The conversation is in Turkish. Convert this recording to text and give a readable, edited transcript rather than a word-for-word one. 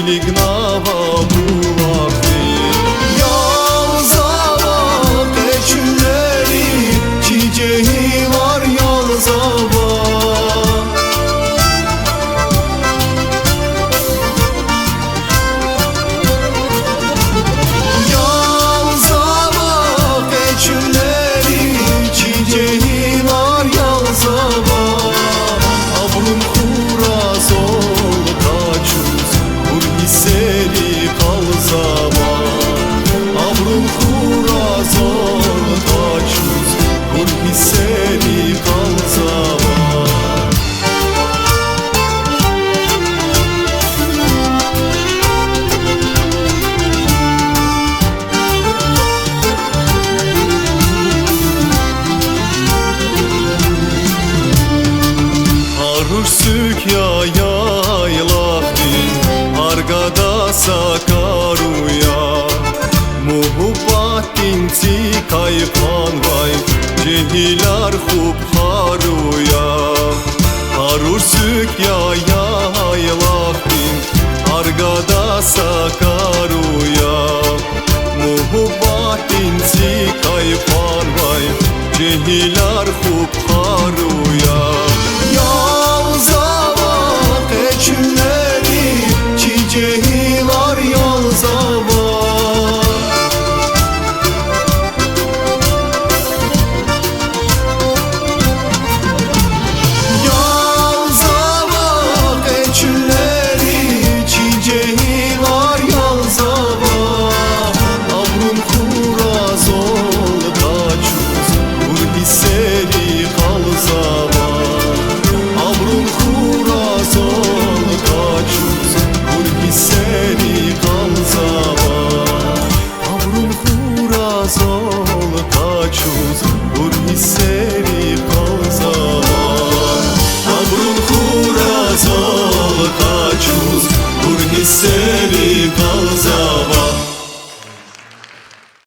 ilignava bulakti. Yalzava keçimleri, çiçeği var yalzava. Rursuk ya yaylakti, arkada Sakaruya. Muhabbatin kaypan vay, cehilar hub haruya. Rursuk ya yaylakti, arkada Sakaruya. Muhabbatin kaypan vay, cehilar hub haruya. Keçimleri, çiçeği var yalzava. Yalzava keçimleri, çiçeği var yalzava. Avrum kuraz ol kaçuz, vur hisseli kalzava. Avrum kuraz ol kaçuz, vur hisseli kalzava. Avrum kuraz ol kaçuz, vur hisseli kalzava. Avrum kuraz ol kaçuz, vur hisseli